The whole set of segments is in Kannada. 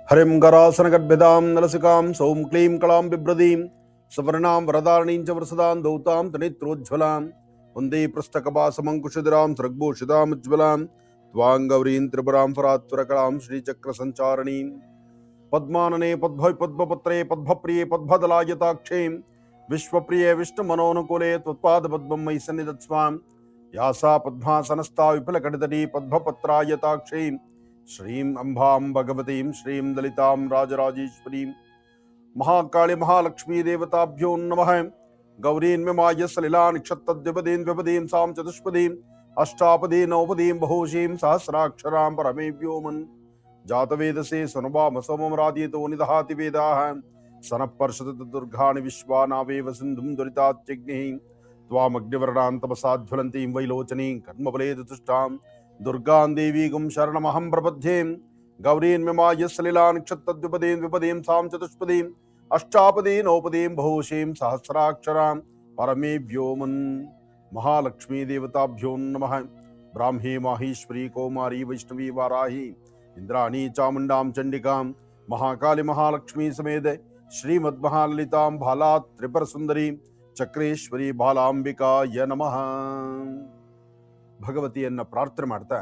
हरिं गरासनगद्भ्यदां नलसिकां सौं क्लीं कलां बिभ्रतीं सवर्णां वरदारणीं च वरसदां दौतां तनेत्रोज्ज्वलां वन्दे पृष्ठकपासमङ्कुशधरां स्रग्भूषितामुज्ज्वलां त्वां गौरीं त्रिपुरां फरात्वरकलां श्रीचक्रसञ्चारणीं पद्मानने पद्मपत्रे पद्मप्रिये पद्मदलायताक्षीं विश्वप्रिये विष्णुमनोनुकूले त्वत्पादपद्मं मयि सन्निधत्स्वां या सा पद्मासनस्था विपुलकटितटी पद्मपत्रायताक्षीं श्रीं अम्बां भगवतीं श्रीं ललितां राजराजेश्वरीं महाकाली महालक्ष्मी देवताभ्यो नमः। गौरीन्ममाय सलिलानिक्षत्तद्विपदीं सां चतुष्पदीं अष्टापदी नवपदीं बहुशीं सहस्राक्षरां परमे व्योमन् जातवेदसे सनुभाम सोमरादीतो निदहाति वेदाः सनः दुर्गाणि विश्वानावेव सिन्धुं दुरितात्यग्निः त्वामग्निवर्णां तपसाज्वलन्तीं वैलोचनीं कर्मबले तुष्टां दुर्गां देवीगुं शरणमहं प्रपद्ये। गौरीन्ममाय सलिलानिक्षत्तद्विपदीं सां चतुष्पदीं अष्टापदी नवपदीं बहुशीं सहस्राक्षरां परमे व्योमन् महालक्ष्मी देवताभ्यो नमः। ब्राह्मी माहेश्वरी कौमारी वैष्णवी वाराही इंद्राणी चामुंडां चंडिकां महाकाली महालक्ष्मी समेत श्रीमद्महाललितां भाला त्रिपुर सुंदरी चक्रेश्वरी ಬಾಲಾಂಬಿಕಾಯ ನಮಃ. ಭಗವತಿಯನ್ನ ಪ್ರಾರ್ಥನೆ ಮಾಡ್ತಾ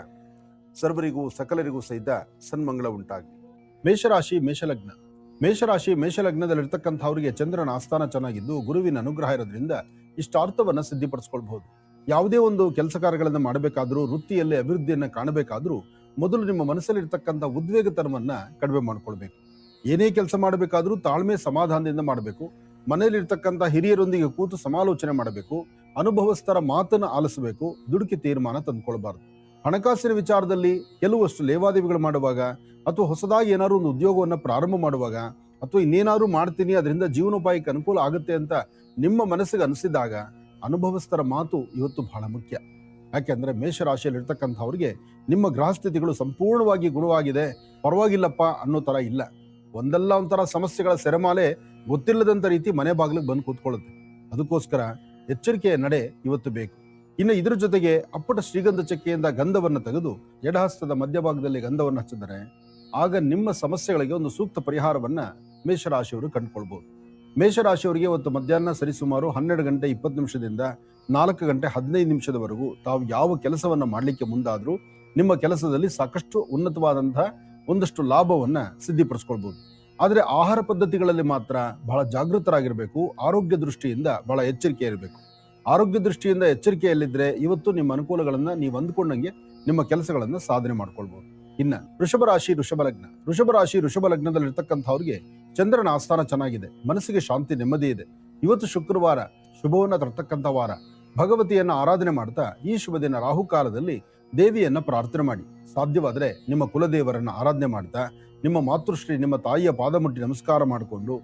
ಸರ್ವರಿಗೂ ಸಕಲರಿಗೂ ಸಹಿತ ಸನ್ಮಂಗಳ ಉಂಟಾಗಲಿ. ಮೇಷರಾಶಿ ಮೇಷಲಗ್ನ. ಮೇಷರಾಶಿ ಮೇಷಲಗ್ನದಲ್ಲಿರ್ತಕ್ಕಂಥವ್ರಿಗೆ ಚಂದ್ರನ ಆಸ್ಥಾನ ಚೆನ್ನಾಗಿದ್ದು ಗುರುವಿನ ಅನುಗ್ರಹ ಇರೋದ್ರಿಂದ ಇಷ್ಟಾರ್ಥವನ್ನ ಸಿದ್ಧಿಪಡಿಸ್ಕೊಳ್ಬಹುದು. ಯಾವುದೇ ಒಂದು ಕೆಲಸ ಕಾರ್ಯಗಳನ್ನು ಮಾಡಬೇಕಾದ್ರೂ, ವೃತ್ತಿಯಲ್ಲಿ ಅಭಿವೃದ್ಧಿಯನ್ನ ಕಾಣಬೇಕಾದ್ರೂ ಮೊದಲು ನಿಮ್ಮ ಮನಸ್ಸಲ್ಲಿರ್ತಕ್ಕಂಥ ಉದ್ವೇಗತನವನ್ನ ಕಡಿಮೆ ಮಾಡ್ಕೊಳ್ಬೇಕು. ಏನೇ ಕೆಲಸ ಮಾಡಬೇಕಾದ್ರೂ ತಾಳ್ಮೆ ಸಮಾಧಾನದಿಂದ ಮಾಡಬೇಕು. ಮನೆಯಲ್ಲಿರ್ತಕ್ಕಂಥ ಹಿರಿಯರೊಂದಿಗೆ ಕೂತು ಸಮಾಲೋಚನೆ ಮಾಡಬೇಕು. ಅನುಭವಸ್ಥರ ಮಾತನ್ನು ಆಲಿಸಬೇಕು. ದುಡುಕಿ ತೀರ್ಮಾನ ತಂದುಕೊಳ್ಬಾರ್ದು. ಹಣಕಾಸಿನ ವಿಚಾರದಲ್ಲಿ ಕೆಲವಷ್ಟು ಲೇವಾದೇವಿಗಳು ಮಾಡುವಾಗ ಅಥವಾ ಹೊಸದಾಗಿ ಏನಾದ್ರು ಒಂದು ಉದ್ಯೋಗವನ್ನು ಪ್ರಾರಂಭ ಮಾಡುವಾಗ ಅಥವಾ ಇನ್ನೇನಾದ್ರು ಮಾಡ್ತೀನಿ ಅದರಿಂದ ಜೀವನೋಪಾಯಕ್ಕೆ ಅನುಕೂಲ ಆಗುತ್ತೆ ಅಂತ ನಿಮ್ಮ ಮನಸ್ಸಿಗೆ ಅನಿಸಿದಾಗ ಅನುಭವಸ್ಥರ ಮಾತು ಇವತ್ತು ಬಹಳ ಮುಖ್ಯ. ಯಾಕೆಂದ್ರೆ ಮೇಷರಾಶಿಯಲ್ಲಿ ಇರ್ತಕ್ಕಂಥವ್ರಿಗೆ ನಿಮ್ಮ ಗ್ರಹಸ್ಥಿತಿಗಳು ಸಂಪೂರ್ಣವಾಗಿ ಗುಣವಾಗಿದೆ, ಪರವಾಗಿಲ್ಲಪ್ಪ ಅನ್ನೋ ತರ ಇಲ್ಲ. ಒಂದಲ್ಲ ಒಂಥರ ಸಮಸ್ಯೆಗಳ ಸೆರೆಮಾಲೆ ಗೊತ್ತಿಲ್ಲದಂತ ರೀತಿ ಮನೆ ಬಾಗಿಲಿಗೆ ಬಂದು ಕೂತ್ಕೊಳ್ಳುತ್ತೆ. ಅದಕ್ಕೋಸ್ಕರ ಎಚ್ಚರಿಕೆಯ ನಡೆ ಇವತ್ತು ಬೇಕು. ಇನ್ನು ಇದ್ರ ಜೊತೆಗೆ ಅಪ್ಪಟ ಶ್ರೀಗಂಧ ಚಕ್ಕೆಯಿಂದ ಗಂಧವನ್ನು ತೆಗೆದು ಎಡಹಸ್ತದ ಮಧ್ಯಭಾಗದಲ್ಲಿ ಗಂಧವನ್ನು ಹಚ್ಚಿದರೆ ಆಗ ನಿಮ್ಮ ಸಮಸ್ಯೆಗಳಿಗೆ ಒಂದು ಸೂಕ್ತ ಪರಿಹಾರವನ್ನ ಮೇಷರಾಶಿಯವರು ಕಂಡುಕೊಳ್ಬಹುದು. ಮೇಷರಾಶಿಯವರಿಗೆ ಇವತ್ತು ಮಧ್ಯಾಹ್ನ ಸರಿಸುಮಾರು 12 ಗಂಟೆ 20 ನಿಮಿಷದಿಂದ 4 ಗಂಟೆ 15 ನಿಮಿಷದವರೆಗೂ ತಾವು ಯಾವ ಕೆಲಸವನ್ನ ಮಾಡಲಿಕ್ಕೆ ಮುಂದಾದ್ರೂ ನಿಮ್ಮ ಕೆಲಸದಲ್ಲಿ ಸಾಕಷ್ಟು ಉನ್ನತವಾದಂತಹ ಒಂದಷ್ಟು ಲಾಭವನ್ನ ಸಿದ್ಧಿಪಡಿಸ್ಕೊಳ್ಬಹುದು. ಆದರೆ ಆಹಾರ ಪದ್ಧತಿಗಳಲ್ಲಿ ಮಾತ್ರ ಬಹಳ ಜಾಗೃತರಾಗಿರ್ಬೇಕು. ಆರೋಗ್ಯ ದೃಷ್ಟಿಯಿಂದ ಬಹಳ ಎಚ್ಚರಿಕೆ ಇರಬೇಕು. ಆರೋಗ್ಯ ದೃಷ್ಟಿಯಿಂದ ಎಚ್ಚರಿಕೆಯಲ್ಲಿದ್ರೆ ಇವತ್ತು ನಿಮ್ಮ ಅನುಕೂಲಗಳನ್ನ ನೀವು ಅಂದ್ಕೊಂಡಂಗೆ ನಿಮ್ಮ ಕೆಲಸಗಳನ್ನ ಸಾಧನೆ ಮಾಡ್ಕೊಳ್ಬಹುದು. ಇನ್ನ ವೃಷಭ ರಾಶಿ ವೃಷಭ ಲಗ್ನದಲ್ಲಿರ್ತಕ್ಕಂಥವ್ರಿಗೆ ಚಂದ್ರನ ಆಸ್ಥಾನ ಚೆನ್ನಾಗಿದೆ. ಮನಸ್ಸಿಗೆ ಶಾಂತಿ ನೆಮ್ಮದಿ ಇದೆ. ಇವತ್ತು ಶುಕ್ರವಾರ, ಶುಭವನ್ನ ತರ್ತಕ್ಕಂಥ ವಾರ. ಭಗವತಿಯನ್ನ ಆರಾಧನೆ ಮಾಡ್ತಾ ಈ ಶುಭ ದಿನ ರಾಹುಕಾಲದಲ್ಲಿ ದೇವಿಯನ್ನ ಪ್ರಾರ್ಥನೆ ಮಾಡಿ. ಸಾಧ್ಯವಾದರೆ ನಿಮ್ಮ ಕುಲದೇವರನ್ನ ಆರಾಧನೆ ಮಾಡ್ತಾ ನಿಮ್ಮ ಮಾತೃಶ್ರೀ ನಿಮ್ಮ ತಾಯಿಯ ಪಾದ ಮುಟ್ಟಿ ನಮಸ್ಕಾರ ಮಾಡಿಕೊಂಡು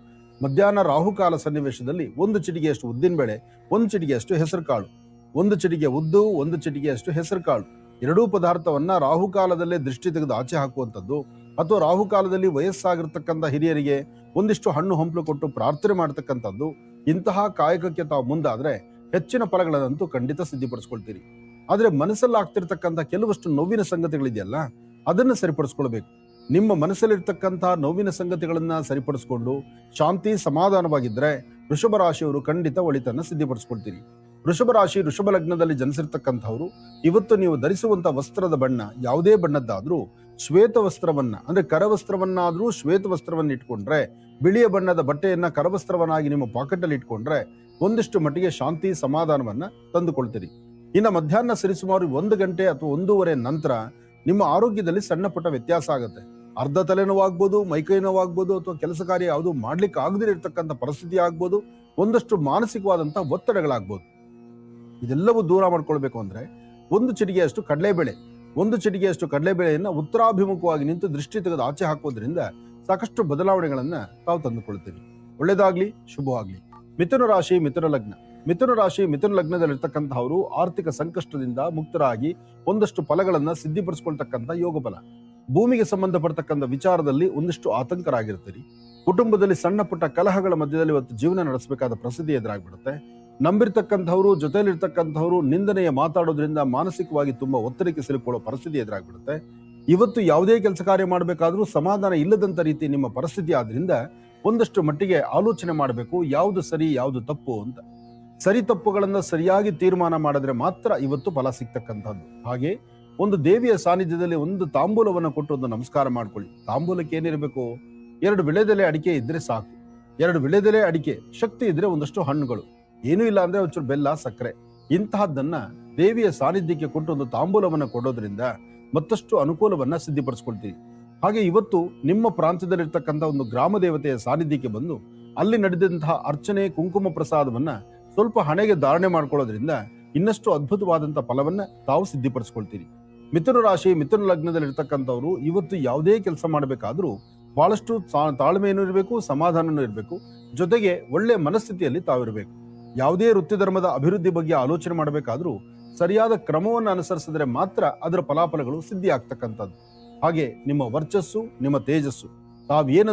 ಮಧ್ಯಾಹ್ನ ರಾಹುಕಾಲ ಸನ್ನಿವೇಶದಲ್ಲಿ 1 ಚಿಟಿಗೆಯಷ್ಟು ಉದ್ದಿನಬೇಳೆ, 1 ಚಿಟಿಗೆಯಷ್ಟು ಹೆಸರು ಕಾಳು, 1 ಚಿಟಿಗೆ ಉದ್ದು, 1 ಚಿಟಿಗೆಯಷ್ಟು ಹೆಸರು ಕಾಳು, ಎರಡೂ ಪದಾರ್ಥವನ್ನ ರಾಹುಕಾಲದಲ್ಲೇ ದೃಷ್ಟಿ ತೆಗೆದು ಆಚೆ ಹಾಕುವಂಥದ್ದು ಅಥವಾ ರಾಹುಕಾಲದಲ್ಲಿ ವಯಸ್ಸಾಗಿರ್ತಕ್ಕಂಥ ಹಿರಿಯರಿಗೆ ಒಂದಿಷ್ಟು ಹಣ್ಣು ಹಂಪಲು ಕೊಟ್ಟು ಪ್ರಾರ್ಥನೆ ಮಾಡತಕ್ಕಂಥದ್ದು. ಇಂತಹ ಕಾಯಕಕ್ಕೆ ತಾವು ಮುಂದಾದ್ರೆ ಹೆಚ್ಚಿನ ಫಲಗಳನ್ನಂತೂ ಖಂಡಿತ ಸಿದ್ಧಿಪಡಿಸ್ಕೊಳ್ತೀರಿ. ಆದ್ರೆ ಮನಸ್ಸಲ್ಲಿ ಆಗ್ತಿರ್ತಕ್ಕಂಥ ಕೆಲವಷ್ಟು ನೋವಿನ ಸಂಗತಿಗಳಿದೆಯಲ್ಲ, ಅದನ್ನ ಸರಿಪಡಿಸ್ಕೊಳ್ಬೇಕು. ನಿಮ್ಮ ಮನಸ್ಸಲ್ಲಿರ್ತಕ್ಕಂತಹ ನೋವಿನ ಸಂಗತಿಗಳನ್ನ ಸರಿಪಡಿಸ್ಕೊಂಡು ಶಾಂತಿ ಸಮಾಧಾನವಾಗಿದ್ರೆ ವೃಷಭ ರಾಶಿಯವರು ಖಂಡಿತ ಒಳಿತನ್ನ ಸಿದ್ಧಿಪಡಿಸ್ಕೊಳ್ತೀರಿ. ವೃಷಭ ರಾಶಿ ವೃಷಭ ಲಗ್ನದಲ್ಲಿ ಜನಿಸಿರ್ತಕ್ಕಂಥವ್ರು ಇವತ್ತು ನೀವು ಧರಿಸುವಂತ ವಸ್ತ್ರದ ಬಣ್ಣ ಯಾವುದೇ ಬಣ್ಣದ್ದಾದ್ರೂ ಶ್ವೇತ ವಸ್ತ್ರವನ್ನ ಅಂದ್ರೆ ಕರವಸ್ತ್ರವನ್ನಾದ್ರೂ ಶ್ವೇತ ವಸ್ತ್ರವನ್ನ ಇಟ್ಕೊಂಡ್ರೆ, ಬಿಳಿಯ ಬಣ್ಣದ ಬಟ್ಟೆಯನ್ನ ಕರವಸ್ತ್ರವನ್ನಾಗಿ ನಿಮ್ಮ ಪಾಕೆಟ್ ಅಲ್ಲಿ ಇಟ್ಕೊಂಡ್ರೆ ಒಂದಿಷ್ಟು ಮಟ್ಟಿಗೆ ಶಾಂತಿ ಸಮಾಧಾನವನ್ನ ತಂದುಕೊಳ್ತೀರಿ. ಇನ್ನ ಮಧ್ಯಾಹ್ನ ಸರಿಸುಮಾರು 1 ಗಂಟೆ ಅಥವಾ 1:30 ನಂತರ ನಿಮ್ಮ ಆರೋಗ್ಯದಲ್ಲಿ ಸಣ್ಣ ಪುಟ್ಟ ವ್ಯತ್ಯಾಸ ಆಗುತ್ತೆ. ಅರ್ಧ ತಲೆನೋವಾಗ್ಬೋದು, ಮೈಕೈ ನೋವಾಗ್ಬೋದು, ಅಥವಾ ಕೆಲಸ ಕಾರ್ಯ ಯಾವುದು ಮಾಡ್ಲಿಕ್ಕೆ ಆಗದಿರ ಇರ್ತಕ್ಕಂಥ ಪರಿಸ್ಥಿತಿ ಆಗ್ಬೋದು, ಒಂದಷ್ಟು ಮಾನಸಿಕವಾದಂತ ಒತ್ತಡಗಳಾಗ್ಬೋದು. ಇದೆಲ್ಲವೂ ದೂರ ಮಾಡ್ಕೊಳ್ಬೇಕು ಅಂದ್ರೆ 1 ಚಿಟಿಗೆಯಷ್ಟು ಕಡಲೆಬೇಳೆ, 1 ಚಿಟಿಗೆಯಷ್ಟು ಕಡಲೆಬೇಳೆಯನ್ನ ಉತ್ತರಾಭಿಮುಖವಾಗಿ ನಿಂತು ದೃಷ್ಟಿ ತೆಗೆದು ಆಚೆ ಹಾಕೋದ್ರಿಂದ ಸಾಕಷ್ಟು ಬದಲಾವಣೆಗಳನ್ನ ತಾವು ತಂದುಕೊಳ್ತೀರಿ. ಒಳ್ಳೇದಾಗ್ಲಿ, ಶುಭವಾಗ್ಲಿ. ಮಿಥುನ ರಾಶಿ ಮಿಥುನ ಲಗ್ನದಲ್ಲಿರ್ತಕ್ಕಂಥವರು ಆರ್ಥಿಕ ಸಂಕಷ್ಟದಿಂದ ಮುಕ್ತರಾಗಿ ಒಂದಷ್ಟು ಫಲಗಳನ್ನ ಸಿದ್ಧಿಪಡಿಸ್ಕೊಳ್ತಕ್ಕಂಥ ಯೋಗ ಫಲ. ಭೂಮಿಗೆ ಸಂಬಂಧಪಡ್ತಕ್ಕಂಥ ವಿಚಾರದಲ್ಲಿ ಒಂದಿಷ್ಟು ಆತಂಕರಾಗಿರ್ತೀರಿ. ಕುಟುಂಬದಲ್ಲಿ ಸಣ್ಣ ಪುಟ್ಟ ಕಲಹಗಳ ಮಧ್ಯದಲ್ಲಿ ಇವತ್ತು ಜೀವನ ನಡೆಸಬೇಕಾದ ಪರಿಸ್ಥಿತಿ ಎದುರಾಗ್ಬಿಡುತ್ತೆ. ನಂಬಿರ್ತಕ್ಕಂಥವ್ರು, ಜೊತೆಲಿರ್ತಕ್ಕಂಥವ್ರು ನಿಂದನೆಯ ಮಾತಾಡೋದ್ರಿಂದ ಮಾನಸಿಕವಾಗಿ ತುಂಬಾ ಒತ್ತಡಕ್ಕೆ ಸಿಲುಕೊಳ್ಳೋ ಪರಿಸ್ಥಿತಿ ಎದುರಾಗ್ಬಿಡುತ್ತೆ. ಇವತ್ತು ಯಾವುದೇ ಕೆಲಸ ಕಾರ್ಯ ಮಾಡಬೇಕಾದ್ರೂ ಸಮಾಧಾನ ಇಲ್ಲದಂತ ರೀತಿ ನಿಮ್ಮ ಪರಿಸ್ಥಿತಿ ಆದ್ರಿಂದ ಒಂದಷ್ಟು ಮಟ್ಟಿಗೆ ಆಲೋಚನೆ ಮಾಡಬೇಕು, ಯಾವುದು ಸರಿ ಯಾವುದು ತಪ್ಪು ಅಂತ. ಸರಿ ತಪ್ಪುಗಳನ್ನ ಸರಿಯಾಗಿ ತೀರ್ಮಾನ ಮಾಡಿದ್ರೆ ಮಾತ್ರ ಇವತ್ತು ಫಲ ಸಿಗ್ತಕ್ಕಂಥದ್ದು. ಹಾಗೆ ಒಂದು ದೇವಿಯ ಸಾನ್ನಿಧ್ಯದಲ್ಲಿ ಒಂದು ತಾಂಬೂಲವನ್ನು ಕೊಟ್ಟು ಒಂದು ನಮಸ್ಕಾರ ಮಾಡ್ಕೊಳ್ಳಿ. ತಾಂಬೂಲಕ್ಕೆ ಏನಿರಬೇಕು? 2 ವಿಳೆದೆಲೆ ಅಡಿಕೆ ಇದ್ರೆ ಸಾಕು. 2 ವಿಳೆದೆಲೆ ಅಡಿಕೆ, ಶಕ್ತಿ ಇದ್ರೆ ಒಂದಷ್ಟು ಹಣ್ಣುಗಳು, ಏನೂ ಇಲ್ಲ ಅಂದ್ರೆ ಒಂಚೂರು ಬೆಲ್ಲ, ಸಕ್ಕರೆ, ಇಂತಹದ್ದನ್ನ ದೇವಿಯ ಸಾನ್ನಿಧ್ಯಕ್ಕೆ ಕೊಟ್ಟು ಒಂದು ತಾಂಬೂಲವನ್ನು ಕೊಡೋದ್ರಿಂದ ಮತ್ತಷ್ಟು ಅನುಕೂಲವನ್ನ ಸಿದ್ಧಿಪಡಿಸ್ಕೊಳ್ತೀವಿ. ಹಾಗೆ ಇವತ್ತು ನಿಮ್ಮ ಪ್ರಾಂತ್ಯದಲ್ಲಿರ್ತಕ್ಕಂಥ ಒಂದು ಗ್ರಾಮ ದೇವತೆಯ ಸಾನ್ನಿಧ್ಯಕ್ಕೆ ಬಂದು ಅಲ್ಲಿ ನಡೆದಂತಹ ಅರ್ಚನೆ, ಕುಂಕುಮ ಪ್ರಸಾದವನ್ನ ಸ್ವಲ್ಪ ಹಣೆಗೆ ಧಾರಣೆ ಮಾಡ್ಕೊಳ್ಳೋದ್ರಿಂದ ಇನ್ನಷ್ಟು ಅದ್ಭುತವಾದಂತಹ ಫಲವನ್ನ ತಾವು ಸಿದ್ಧಿಪಡಿಸ್ಕೊಳ್ತೀರಿ. ಮಿಥುನ ರಾಶಿ, ಮಿಥುನ ಲಗ್ನದಲ್ಲಿರ್ತಕ್ಕಂಥವ್ರು ಇವತ್ತು ಯಾವುದೇ ಕೆಲಸ ಮಾಡಬೇಕಾದ್ರೂ ಬಹಳಷ್ಟು ತಾಳ್ಮೆಯೂ ಇರಬೇಕು, ಸಮಾಧಾನನೂ ಇರಬೇಕು, ಜೊತೆಗೆ ಒಳ್ಳೆ ಮನಸ್ಥಿತಿಯಲ್ಲಿ ತಾವಿರಬೇಕು. ಯಾವುದೇ ವೃತ್ತಿ ಧರ್ಮದ ಅಭಿವೃದ್ಧಿ ಬಗ್ಗೆ ಆಲೋಚನೆ ಮಾಡಬೇಕಾದ್ರೂ ಸರಿಯಾದ ಕ್ರಮವನ್ನು ಅನುಸರಿಸಿದ್ರೆ ಮಾತ್ರ ಅದರ ಫಲಾಫಲಗಳು ಸಿದ್ಧಿ ಆಗ್ತಕ್ಕಂಥದ್ದು. ಹಾಗೆ ನಿಮ್ಮ ವರ್ಚಸ್ಸು, ನಿಮ್ಮ ತೇಜಸ್ಸು, ತಾವೇನ್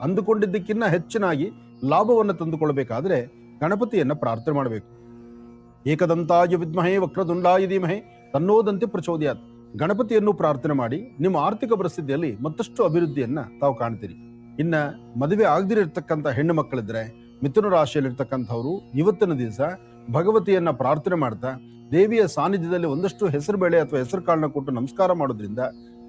ಅಂದುಕೊಂಡಿದ್ದಕ್ಕಿಂತ ಹೆಚ್ಚಿನಾಗಿ ಲಾಭವನ್ನು ತಂದುಕೊಳ್ಬೇಕಾದ್ರೆ ಗಣಪತಿಯನ್ನ ಪ್ರಾರ್ಥನೆ ಮಾಡಬೇಕು. ಏಕದಂತಾಯ ವಿದ್ಮಹೇ ವಕ್ರದುಂಡಾಯ ಧೀಮಹಿ ತನ್ನೋದಂತೆ ಪ್ರಚೋದಯಾತ್. ಗಣಪತಿಯನ್ನು ಪ್ರಾರ್ಥನೆ ಮಾಡಿ ನಿಮ್ಮ ಆರ್ಥಿಕ ಪರಿಸ್ಥಿತಿಯಲ್ಲಿ ಮತ್ತಷ್ಟು ಅಭಿವೃದ್ಧಿಯನ್ನ ತಾವು ಕಾಣ್ತೀರಿ. ಇನ್ನ ಮದುವೆ ಆಗದಿರತಕ್ಕಂಥ ಹೆಣ್ಣು ಮಕ್ಕಳಿದ್ರೆ ಮಿಥುನ ರಾಶಿಯಲ್ಲಿರ್ತಕ್ಕಂಥವ್ರು ಇವತ್ತಿನ ದಿವಸ ಭಗವತಿಯನ್ನ ಪ್ರಾರ್ಥನೆ ಮಾಡ್ತಾ ದೇವಿಯ ಸಾನ್ನಿಧ್ಯದಲ್ಲಿ ಒಂದಷ್ಟು ಹೆಸರು ಬೇಳೆ ಅಥವಾ ಹೆಸರು ಕಾಳನ್ನ ಕೊಟ್ಟು ನಮಸ್ಕಾರ ಮಾಡೋದ್ರಿಂದ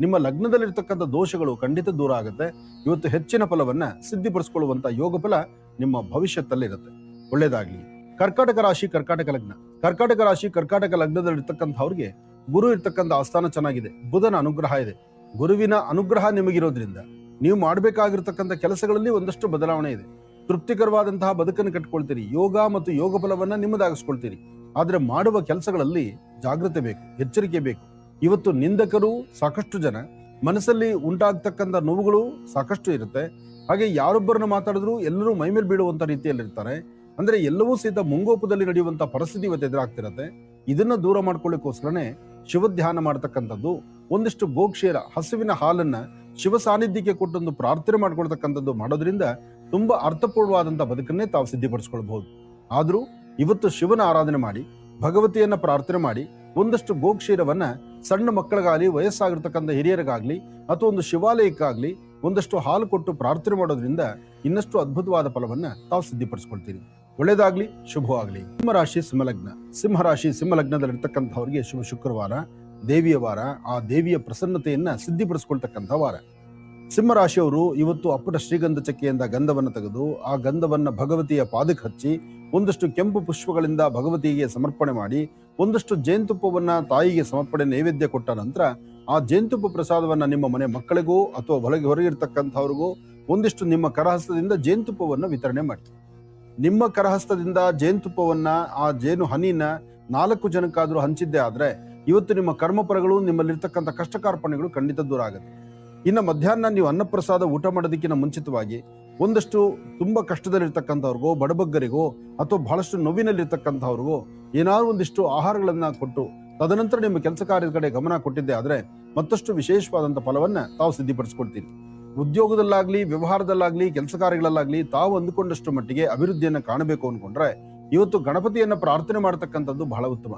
ನಿಮ್ಮ ಲಗ್ನದಲ್ಲಿರ್ತಕ್ಕಂಥ ದೋಷಗಳು ಖಂಡಿತ ದೂರ ಆಗುತ್ತೆ. ಇವತ್ತು ಹೆಚ್ಚಿನ ಫಲವನ್ನ ಸಿದ್ಧಿಪಡಿಸಿಕೊಳ್ಳುವಂತ ಯೋಗ ಫಲ ನಿಮ್ಮ ಭವಿಷ್ಯದಲ್ಲಿರುತ್ತೆ. ಒಳ್ಳೇದಾಗ್ಲಿ. ಕರ್ಕಾಟಕ ರಾಶಿ, ಕರ್ಕಾಟಕ ಲಗ್ನ. ಕರ್ಕಾಟಕ ರಾಶಿ, ಕರ್ಕಾಟಕ ಲಗ್ನದಲ್ಲಿರ್ತಕ್ಕಂಥವ್ರಿಗೆ ಗುರು ಇರ್ತಕ್ಕಂಥ ಆಸ್ಥಾನ ಚೆನ್ನಾಗಿದೆ, ಬುಧನ ಅನುಗ್ರಹ ಇದೆ. ಗುರುವಿನ ಅನುಗ್ರಹ ನಿಮಗಿರೋದ್ರಿಂದ ನೀವು ಮಾಡಬೇಕಾಗಿರ್ತಕ್ಕಂಥ ಕೆಲಸಗಳಲ್ಲಿ ಒಂದಷ್ಟು ಬದಲಾವಣೆ ಇದೆ. ತೃಪ್ತಿಕರವಾದಂತಹ ಬದುಕನ್ನು ಕಟ್ಕೊಳ್ತೀರಿ. ಯೋಗ ಮತ್ತು ಯೋಗ ಫಲವನ್ನ ನಿಮ್ಮದಾಗಿಸ್ಕೊಳ್ತೀರಿ. ಆದ್ರೆ ಮಾಡುವ ಕೆಲಸಗಳಲ್ಲಿ ಜಾಗೃತೆ ಬೇಕು, ಎಚ್ಚರಿಕೆ ಬೇಕು. ಇವತ್ತು ನಿಂದಕರು ಸಾಕಷ್ಟು ಜನ, ಮನಸ್ಸಲ್ಲಿ ಉಂಟಾಗ್ತಕ್ಕಂಥ ನೋವುಗಳು ಸಾಕಷ್ಟು ಇರುತ್ತೆ. ಹಾಗೆ ಯಾರೊಬ್ಬರನ್ನ ಮಾತಾಡಿದ್ರು ಎಲ್ಲರೂ ಮೈಮೇಲೆ ಬೀಳುವಂತ ರೀತಿಯಲ್ಲಿ ಇರ್ತಾರೆ. ಅಂದ್ರೆ ಎಲ್ಲವೂ ಸಹಿತ ಮುಂಗೋಪದಲ್ಲಿ ನಡೆಯುವಂತ ಪರಿಸ್ಥಿತಿ ಇವತ್ತು ಎದುರಾಗ್ತಿರತ್ತೆ. ಇದನ್ನ ದೂರ ಮಾಡ್ಕೊಳ್ಳಿಕ್ಕೋಸ್ಕರನೇ ಶಿವಧ್ಯಾನ ಮಾಡ್ತಕ್ಕಂಥದ್ದು, ಒಂದಿಷ್ಟು ಗೋಕ್ಷೀರ ಹಸುವಿನ ಹಾಲನ್ನ ಶಿವ ಸಾನ್ನಿಧ್ಯಕ್ಕೆ ಕೊಟ್ಟೊಂದು ಪ್ರಾರ್ಥನೆ ಮಾಡ್ಕೊಳ್ತಕ್ಕಂಥದ್ದು ಮಾಡೋದ್ರಿಂದ ತುಂಬಾ ಅರ್ಥಪೂರ್ಣವಾದಂತಹ ಬದುಕನ್ನೇ ತಾವು ಸಿದ್ಧಿಪಡಿಸ್ಕೊಳ್ಬಹುದು. ಆದ್ರೂ ಇವತ್ತು ಶಿವನ ಆರಾಧನೆ ಮಾಡಿ, ಭಗವತಿಯನ್ನ ಪ್ರಾರ್ಥನೆ ಮಾಡಿ, ಒಂದಷ್ಟು ಗೋಕ್ಷೀರವನ್ನ ಸಣ್ಣ ಮಕ್ಕಳಿಗಾಗ್ಲಿ, ವಯಸ್ಸಾಗಿರ್ತಕ್ಕಂಥ ಹಿರಿಯರಿಗಾಗ್ಲಿ ಅಥವಾ ಒಂದು ಶಿವಾಲಯಕ್ಕಾಗ್ಲಿ ಒಂದಷ್ಟು ಹಾಲು ಕೊಟ್ಟು ಪ್ರಾರ್ಥನೆ ಮಾಡೋದ್ರಿಂದ ಇನ್ನಷ್ಟು ಅದ್ಭುತವಾದ ಫಲವನ್ನ ತಾವು ಸಿದ್ಧಿಪಡಿಸ್ಕೊಳ್ತೀರಿ. ಒಳ್ಳೇದಾಗ್ಲಿ, ಶುಭವಾಗ್ಲಿ. ಸಿಂಹರಾಶಿ, ಸಿಂಹಲಗ್ನ. ಸಿಂಹರಾಶಿ, ಸಿಂಹಲಗ್ನದಲ್ಲಿರ್ತಕ್ಕಂಥವ್ರಿಗೆ ಶುಭ ಶುಕ್ರವಾರ, ದೇವಿಯ ವಾರ. ಆ ದೇವಿಯ ಪ್ರಸನ್ನತೆಯನ್ನ ಸಿದ್ಧಿಪಡಿಸ್ಕೊಳ್ತಕ್ಕಂಥ ವಾರ. ಸಿಂಹರಾಶಿಯವರು ಇವತ್ತು ಅಪ್ಪಟ ಶ್ರೀಗಂಧ ಚಕ್ಕೆಯಿಂದ ಗಂಧವನ್ನು ತೆಗೆದು ಆ ಗಂಧವನ್ನ ಭಗವತಿಯ ಪಾದಕ್ಕೆ ಹಚ್ಚಿ ಒಂದಷ್ಟು ಕೆಂಪು ಪುಷ್ಪಗಳಿಂದ ಭಗವತಿಗೆ ಸಮರ್ಪಣೆ ಮಾಡಿ ಒಂದಷ್ಟು ಜೇನುತುಪ್ಪವನ್ನ ತಾಯಿಗೆ ಸಮರ್ಪಣೆ ನೈವೇದ್ಯ ಕೊಟ್ಟ ನಂತರ ಆ ಜೇನುತುಪ್ಪ ಪ್ರಸಾದವನ್ನ ನಿಮ್ಮ ಮನೆ ಮಕ್ಕಳಿಗೂ ಅಥವಾ ಹೊರಗಿರ್ತಕ್ಕಂಥವ್ರಿಗೂ ಒಂದಿಷ್ಟು ನಿಮ್ಮ ಕರಹಸ್ತದಿಂದ ಜೇನುತುಪ್ಪವನ್ನ ವಿತರಣೆ ಮಾಡಿ. ನಿಮ್ಮ ಕರಹಸ್ತದಿಂದ ಜೇನುತುಪ್ಪವನ್ನ, ಆ ಜೇನು ಹನಿನ 4 ಜನಕ್ಕಾದ್ರೂ ಹಂಚಿದ್ದೇ ಆದ್ರೆ ಇವತ್ತು ನಿಮ್ಮ ಕರ್ಮಫಲಗಳು, ನಿಮ್ಮಲ್ಲಿರ್ತಕ್ಕಂಥ ಕಷ್ಟ ಕಾರ್ಪಣ್ಯಗಳು ಖಂಡಿತ ದೂರ ಆಗುತ್ತೆ. ಇನ್ನು ಮಧ್ಯಾಹ್ನ ನೀವು ಅನ್ನಪ್ರಸಾದ ಊಟ ಮಾಡೋದಕ್ಕಿಂತ ಮುಂಚಿತವಾಗಿ ಒಂದಷ್ಟು ತುಂಬಾ ಕಷ್ಟದಲ್ಲಿರ್ತಕ್ಕಂಥವ್ರಿಗೋ, ಬಡಬಗ್ಗರಿಗೋ ಅಥವಾ ಬಹಳಷ್ಟು ನೋವಿನಲ್ಲಿರ್ತಕ್ಕಂಥವ್ರಿಗೋ ಏನಾದ್ರು ಒಂದಿಷ್ಟು ಆಹಾರಗಳನ್ನ ಕೊಟ್ಟು ತದನಂತರ ನಿಮ್ಮ ಕೆಲಸ ಕಾರ್ಯದ ಕಡೆ ಗಮನ ಕೊಟ್ಟಿದ್ದೆ ಆದ್ರೆ ಮತ್ತಷ್ಟು ವಿಶೇಷವಾದಂತ ಫಲವನ್ನ ತಾವು ಸಿದ್ಧಿಪಡಿಸ್ಕೊಳ್ತೀರಿ. ಉದ್ಯೋಗದಲ್ಲಾಗ್ಲಿ, ವ್ಯವಹಾರದಲ್ಲಾಗ್ಲಿ, ಕೆಲಸ ಕಾರ್ಯಗಳಲ್ಲಾಗ್ಲಿ ತಾವು ಅಂದುಕೊಂಡಷ್ಟು ಮಟ್ಟಿಗೆ ಅಭಿವೃದ್ಧಿಯನ್ನ ಕಾಣಬೇಕು ಅನ್ಕೊಂಡ್ರೆ ಇವತ್ತು ಗಣಪತಿಯನ್ನ ಪ್ರಾರ್ಥನೆ ಮಾಡತಕ್ಕಂಥದ್ದು ಬಹಳ ಉತ್ತಮ.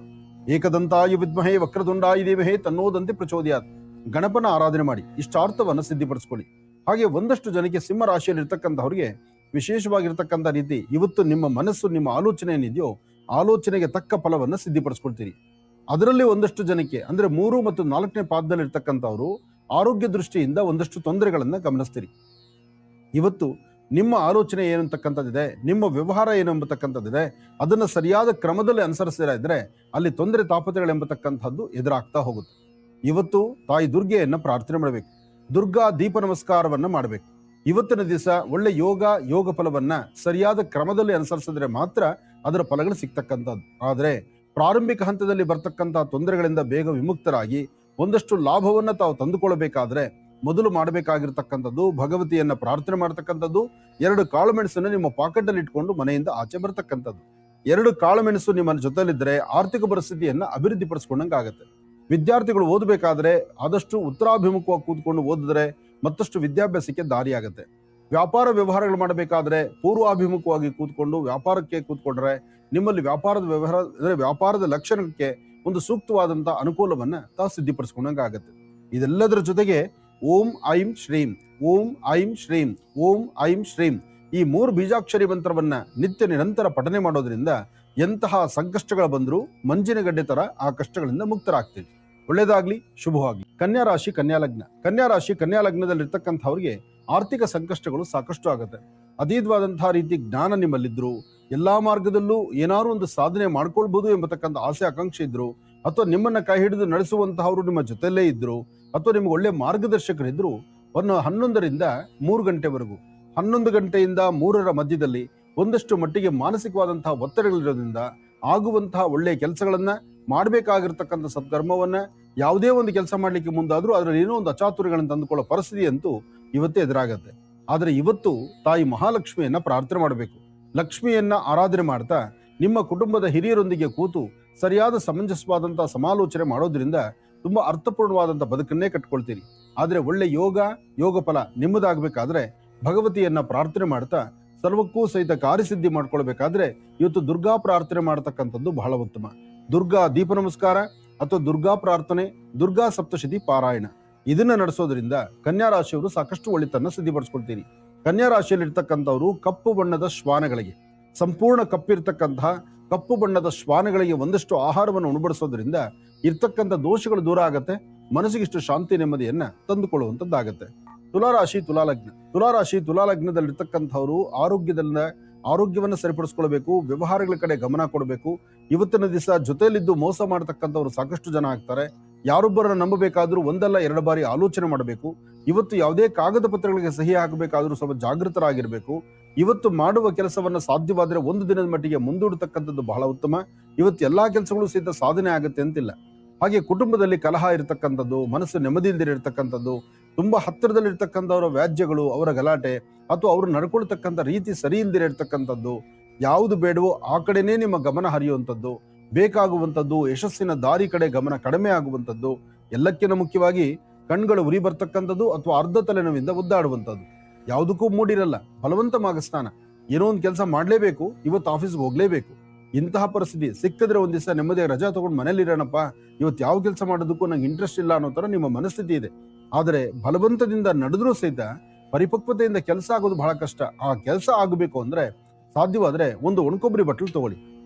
ಏಕದಂತಾಯ ವಿದ್ಮಹೇ ವಕ್ರದುಂಡಾಯ ಧೀಮಹಿ ತನ್ನೋದಂತೆ ಪ್ರಚೋದಯಾತ್. ಗಣಪನ ಆರಾಧನೆ ಮಾಡಿ ಇಷ್ಟಾರ್ಥವನ್ನ ಸಿದ್ಧಿಪಡಿಸ್ಕೊಳ್ಳಿ. ಹಾಗೆ ಒಂದಷ್ಟು ಜನಕ್ಕೆ ಸಿಂಹ ರಾಶಿಯಲ್ಲಿ ಇರ್ತಕ್ಕಂಥವ್ರಿಗೆ ವಿಶೇಷವಾಗಿರ್ತಕ್ಕಂಥ ರೀತಿ ಇವತ್ತು ನಿಮ್ಮ ಮನಸ್ಸು, ನಿಮ್ಮ ಆಲೋಚನೆ ಏನಿದೆಯೋ ಆಲೋಚನೆಗೆ ತಕ್ಕ ಫಲವನ್ನ ಸಿದ್ಧಿಪಡಿಸ್ಕೊಳ್ತೀರಿ. ಅದರಲ್ಲಿ ಒಂದಷ್ಟು ಜನಕ್ಕೆ ಅಂದ್ರೆ 3 ಮತ್ತು 4ನೇ ಪಾದದಲ್ಲಿ ಇರ್ತಕ್ಕಂಥವ್ರು ಆರೋಗ್ಯ ದೃಷ್ಟಿಯಿಂದ ಒಂದಷ್ಟು ತೊಂದರೆಗಳನ್ನ ಗಮನಿಸ್ತೀರಿ. ಇವತ್ತು ನಿಮ್ಮ ಆಲೋಚನೆ ಏನಂತಕ್ಕಂಥದ್ದಿದೆ, ನಿಮ್ಮ ವ್ಯವಹಾರ ಏನು ಎಂಬತಕ್ಕಂಥದ್ದಿದೆ, ಅದನ್ನ ಸರಿಯಾದ ಕ್ರಮದಲ್ಲಿ ಅನುಸರಿಸಿದ ಇದ್ರೆ ಅಲ್ಲಿ ತೊಂದರೆ ತಾಪತ್ರೆಗಳೆಂಬತಕ್ಕಂಥದ್ದು ಎದುರಾಗ್ತಾ ಹೋಗುತ್ತೆ. ಇವತ್ತು ತಾಯಿ ದುರ್ಗೆಯನ್ನ ಪ್ರಾರ್ಥನೆ ಮಾಡಬೇಕು, ದುರ್ಗಾ ದೀಪ ನಮಸ್ಕಾರವನ್ನ ಮಾಡಬೇಕು. ಇವತ್ತಿನ ದಿವಸ ಒಳ್ಳೆ ಯೋಗ ಫಲವನ್ನ ಸರಿಯಾದ ಕ್ರಮದಲ್ಲಿ ಅನುಸರಿಸಿದ್ರೆ ಮಾತ್ರ ಅದರ ಫಲಗಳು ಸಿಗ್ತಕ್ಕಂಥದ್ದು. ಆದ್ರೆ ಪ್ರಾರಂಭಿಕ ಹಂತದಲ್ಲಿ ಬರ್ತಕ್ಕಂತಹ ತೊಂದರೆಗಳಿಂದ ಬೇಗ ವಿಮುಕ್ತರಾಗಿ ಒಂದಷ್ಟು ಲಾಭವನ್ನ ತಾವು ತಂದುಕೊಳ್ಬೇಕಾದ್ರೆ ಮೊದಲು ಮಾಡಬೇಕಾಗಿರ್ತಕ್ಕಂಥದ್ದು ಭಗವತಿಯನ್ನ ಪ್ರಾರ್ಥನೆ ಮಾಡತಕ್ಕಂಥದ್ದು. 2 ಕಾಳು ಮೆಣಸನ್ನು ನಿಮ್ಮ ಪಾಕೆಟ್ ಅಲ್ಲಿ ಇಟ್ಕೊಂಡು ಮನೆಯಿಂದ ಆಚೆ ಬರ್ತಕ್ಕಂಥದ್ದು. 2 ಕಾಳು ಮೆಣಸು ನಿಮ್ಮ ಜೊತೆಲಿದ್ರೆ ಆರ್ಥಿಕ ಪರಿಸ್ಥಿತಿಯನ್ನ ಅಭಿವೃದ್ಧಿ ಪಡಿಸ್ಕೊಂಡಂಗಾಗತ್ತೆ. ವಿದ್ಯಾರ್ಥಿಗಳು ಓದಬೇಕಾದ್ರೆ ಆದಷ್ಟು ಉತ್ತರಾಭಿಮುಖವಾಗಿ ಕೂತ್ಕೊಂಡು ಓದಿದ್ರೆ ಮತ್ತಷ್ಟು ವಿದ್ಯಾಭ್ಯಾಸಕ್ಕೆ ದಾರಿಯಾಗತ್ತೆ. ವ್ಯಾಪಾರ ವ್ಯವಹಾರಗಳು ಮಾಡಬೇಕಾದ್ರೆ ಪೂರ್ವಾಭಿಮುಖವಾಗಿ ಕೂತ್ಕೊಂಡು ವ್ಯಾಪಾರಕ್ಕೆ ಕೂತ್ಕೊಂಡ್ರೆ ನಿಮ್ಮಲ್ಲಿ ವ್ಯಾಪಾರದ ಲಕ್ಷಣಕ್ಕೆ ಒಂದು ಸೂಕ್ತವಾದಂತಹ ಅನುಕೂಲವನ್ನ ತಾವು ಸಿದ್ಧಿಪಡಿಸ್ಕೊಂಡಂಗಾಗತ್ತೆ. ಇದೆಲ್ಲದರ ಜೊತೆಗೆ ಓಂ ಐಂ ಶ್ರೀಂ, ಓಂ ಐಂ ಶ್ರೀಂ, ಓಂ ಐಂ ಶ್ರೀಂ ಈ 3 ಬೀಜಾಕ್ಷರಿ ಮಂತ್ರವನ್ನ ನಿತ್ಯ ನಿರಂತರ ಪಠನೆ ಮಾಡೋದ್ರಿಂದ ಎಂತಹ ಸಂಕಷ್ಟಗಳು ಬಂದರೂ ಮಂಜಿನ ಗಡ್ಡೆ ತರ ಆ ಕಷ್ಟಗಳಿಂದ ಮುಕ್ತರಾಗ್ತೀವಿ. ಒಳ್ಳೇದಾಗ್ಲಿ, ಶುಭವಾಗ್ಲಿ. ಕನ್ಯಾ ರಾಶಿ ಕನ್ಯಾ ಲಗ್ನ. ಕನ್ಯಾ ರಾಶಿ ಕನ್ಯಾ ಲಗ್ನದಲ್ಲಿರ್ತಕ್ಕಂಥವ್ರಿಗೆ ಆರ್ಥಿಕ ಸಂಕಷ್ಟಗಳು ಸಾಕಷ್ಟು ಆಗುತ್ತೆ. ಅದೀತವಾದಂತಹ ರೀತಿ ಜ್ಞಾನ ನಿಮ್ಮಲ್ಲಿದ್ರು, ಎಲ್ಲಾ ಮಾರ್ಗದಲ್ಲೂ ಏನಾದ್ರು ಒಂದು ಸಾಧನೆ ಮಾಡ್ಕೊಳ್ಬಹುದು ಎಂಬತಕ್ಕಂಥ ಆಸೆ ಆಕಾಂಕ್ಷೆ ಇದ್ರು, ಅಥವಾ ನಿಮ್ಮನ್ನ ಕೈ ಹಿಡಿದು ನಡೆಸುವಂತಹವರು ನಿಮ್ಮ ಜೊತೆಯಲ್ಲೇ ಇದ್ರು, ಅಥವಾ ನಿಮ್ಗೆ ಒಳ್ಳೆ ಮಾರ್ಗದರ್ಶಕರಿದ್ರು, 11ರಿಂದ 3 ಗಂಟೆವರೆಗೂ, 11 ಗಂಟೆಯಿಂದ 3ರ ಮಧ್ಯದಲ್ಲಿ ಒಂದಷ್ಟು ಮಟ್ಟಿಗೆ ಮಾನಸಿಕವಾದಂತಹ ಒತ್ತಡಗಳಿರೋದ್ರಿಂದ ಆಗುವಂತಹ ಒಳ್ಳೆಯ ಕೆಲಸಗಳನ್ನ ಮಾಡಬೇಕಾಗಿರ್ತಕ್ಕಂಥ ಸದ್ಕರ್ಮವನ್ನ ಯಾವುದೇ ಒಂದು ಕೆಲಸ ಮಾಡ್ಲಿಕ್ಕೆ ಮುಂದಾದ್ರೂ ಅದರಲ್ಲಿ ಏನೋ ಒಂದು ಅಚಾತುರ್ಯಗಳನ್ನು ತಂದುಕೊಳ್ಳೋ ಪರಿಸ್ಥಿತಿ ಅಂತೂ ಇವತ್ತೇ ಎದುರಾಗತ್ತೆ. ಆದ್ರೆ ಇವತ್ತು ತಾಯಿ ಮಹಾಲಕ್ಷ್ಮಿಯನ್ನ ಪ್ರಾರ್ಥನೆ ಮಾಡಬೇಕು. ಲಕ್ಷ್ಮಿಯನ್ನ ಆರಾಧನೆ ಮಾಡ್ತಾ ನಿಮ್ಮ ಕುಟುಂಬದ ಹಿರಿಯರೊಂದಿಗೆ ಕೂತು ಸರಿಯಾದ ಸಮಂಜಸವಾದಂತಹ ಸಮಾಲೋಚನೆ ಮಾಡೋದ್ರಿಂದ ತುಂಬಾ ಅರ್ಥಪೂರ್ಣವಾದಂತಹ ಬದುಕನ್ನೇ ಕಟ್ಕೊಳ್ತೀರಿ. ಆದ್ರೆ ಒಳ್ಳೆ ಯೋಗ ಫಲ ನಿಮ್ಮದಾಗಬೇಕಾದ್ರೆ ಭಗವತಿಯನ್ನ ಪ್ರಾರ್ಥನೆ ಮಾಡ್ತಾ ಸರ್ವಕ್ಕೂ ಸಹಿತ ಕಾರ್ಯಸಿದ್ಧಿ ಮಾಡ್ಕೊಳ್ಬೇಕಾದ್ರೆ ಇವತ್ತು ದುರ್ಗಾ ಪ್ರಾರ್ಥನೆ ಮಾಡತಕ್ಕಂಥದ್ದು ಬಹಳ ಉತ್ತಮ. ದುರ್ಗಾ ದೀಪ ನಮಸ್ಕಾರ ಅಥವಾ ದುರ್ಗಾ ಪ್ರಾರ್ಥನೆ, ದುರ್ಗಾ ಸಪ್ತಶತಿ ಪಾರಾಯಣ ಇದನ್ನ ನಡೆಸೋದ್ರಿಂದ ಕನ್ಯಾ ರಾಶಿಯವರು ಸಾಕಷ್ಟು ಒಳಿತನ್ನ ಸಿದ್ಧಿಪಡಿಸ್ಕೊಳ್ತೀರಿ. ಕನ್ಯಾ ರಾಶಿಯಲ್ಲಿ ಇರ್ತಕ್ಕಂಥವ್ರು ಕಪ್ಪು ಬಣ್ಣದ ಶ್ವಾನಗಳಿಗೆ, ಸಂಪೂರ್ಣ ಕಪ್ಪಿರ್ತಕ್ಕಂತಹ ಕಪ್ಪು ಬಣ್ಣದ ಶ್ವಾನಗಳಿಗೆ ಒಂದಷ್ಟು ಆಹಾರವನ್ನು ಉಣಬಡಿಸೋದ್ರಿಂದ ಇರ್ತಕ್ಕಂಥ ದೋಷಗಳು ದೂರ ಆಗತ್ತೆ, ಮನಸ್ಸಿಗಿಷ್ಟು ಶಾಂತಿ ನೆಮ್ಮದಿಯನ್ನ ತಂದುಕೊಳ್ಳುವಂತದ್ದಾಗತ್ತೆ. ತುಲಾರಾಶಿ ತುಲಾಲಗ್ನ. ತುಲಾರಾಶಿ ತುಲಾಲಗ್ನದಲ್ಲಿರ್ತಕ್ಕಂಥವ್ರು ಆರೋಗ್ಯವನ್ನ ಸರಿಪಡಿಸ್ಕೊಳ್ಬೇಕು, ವ್ಯವಹಾರಗಳ ಕಡೆ ಗಮನ ಕೊಡಬೇಕು. ಇವತ್ತಿನ ದಿವಸ ಜೊತೆಯಲ್ಲಿದ್ದು ಮೋಸ ಮಾಡತಕ್ಕಂಥವ್ರು ಸಾಕಷ್ಟು ಜನ ಆಗ್ತಾರೆ. ಯಾರೊಬ್ಬರನ್ನ ನಂಬಬೇಕಾದ್ರೂ 1 ಬಾರಿ ಆಲೋಚನೆ ಮಾಡಬೇಕು. ಇವತ್ತು ಯಾವುದೇ ಕಾಗದ ಪತ್ರಗಳಿಗೆ ಸಹಿ ಹಾಕಬೇಕಾದ್ರೂ ಸ್ವಲ್ಪ ಜಾಗೃತರಾಗಿರ್ಬೇಕು. ಇವತ್ತು ಮಾಡುವ ಕೆಲಸವನ್ನ ಸಾಧ್ಯವಾದ್ರೆ 1 ದಿನದ ಮಟ್ಟಿಗೆ ಮುಂದೂಡತಕ್ಕಂಥದ್ದು ಬಹಳ ಉತ್ತಮ. ಇವತ್ತು ಎಲ್ಲಾ ಕೆಲಸಗಳು ಸಹಿತ ಸಾಧನೆ ಆಗುತ್ತೆ ಅಂತಿಲ್ಲ. ಹಾಗೆ ಕುಟುಂಬದಲ್ಲಿ ಕಲಹ ಇರತಕ್ಕಂಥದ್ದು, ಮನಸ್ಸು ನೆಮ್ಮದಿ ಇಲ್ದಿರ ಇರ್ತಕ್ಕಂಥದ್ದು, ತುಂಬಾ ಹತ್ತಿರದಲ್ಲಿರ್ತಕ್ಕಂಥವರ ವ್ಯಾಜ್ಯಗಳು, ಅವರ ಗಲಾಟೆ ಅಥವಾ ಅವರು ನಡ್ಕೊಳ್ತಕ್ಕಂಥ ರೀತಿ ಸರಿ ಇಲ್ದಿರ ಇರ್ತಕ್ಕಂಥದ್ದು, ಯಾವುದು ಬೇಡವೋ ಆ ಕಡೆನೇ ನಿಮ್ಮ ಗಮನ ಹರಿಯುವಂಥದ್ದು, ಬೇಕಾಗುವಂಥದ್ದು ಯಶಸ್ಸಿನ ದಾರಿ ಕಡೆ ಗಮನ ಕಡಿಮೆ ಆಗುವಂಥದ್ದು, ಎಲ್ಲಕ್ಕಿಂತ ಮುಖ್ಯವಾಗಿ ಕಣ್ಗಳು ಉರಿ ಬರ್ತಕ್ಕಂಥದ್ದು ಅಥವಾ ಅರ್ಧ ತಲೆನೋವಿಂದ ಒದ್ದಾಡುವಂಥದ್ದು, ಯಾವುದಕ್ಕೂ ಮೂಡಿರಲ್ಲ, ಬಲವಂತ ಮಾಗಸ್ನಾನ, ಏನೋ ಒಂದು ಕೆಲಸ ಮಾಡ್ಲೇಬೇಕು, ಇವತ್ತು ಆಫೀಸ್ಗೆ ಹೋಗ್ಲೇಬೇಕು, ಇಂತಹ ಪರಿಸ್ಥಿತಿ ಸಿಕ್ಕಿದ್ರೆ ಒಂದ್ ದಿವಸ ನೆಮ್ಮದಿಯಾಗಿ ರಜಾ ತಗೊಂಡು ಮನೇಲಿರೋಣಪ್ಪ, ಇವತ್ತು ಯಾವ ಕೆಲಸ ಮಾಡೋದಕ್ಕೂ ನಂಗೆ ಇಂಟ್ರೆಸ್ಟ್ ಇಲ್ಲ ಅನ್ನೋ ತರ ನಿಮ್ಮ ಮನಸ್ಥಿತಿ ಇದೆ. ಆದ್ರೆ ಬಲವಂತದಿಂದ ನಡೆದ್ರೂ ಸಹಿತ ಪರಿಪಕ್ವತೆಯಿಂದ ಕೆಲಸ ಆಗೋದು ಬಹಳ ಕಷ್ಟ. ಆ ಕೆಲಸ ಆಗಬೇಕು ಅಂದ್ರೆ ಸಾಧ್ಯವಾದ್ರೆ ಒಂದು ಒಣಕೊಬ್ಬರಿ ಬಟ್ಲು ತಗೊಳ್ಳಿ.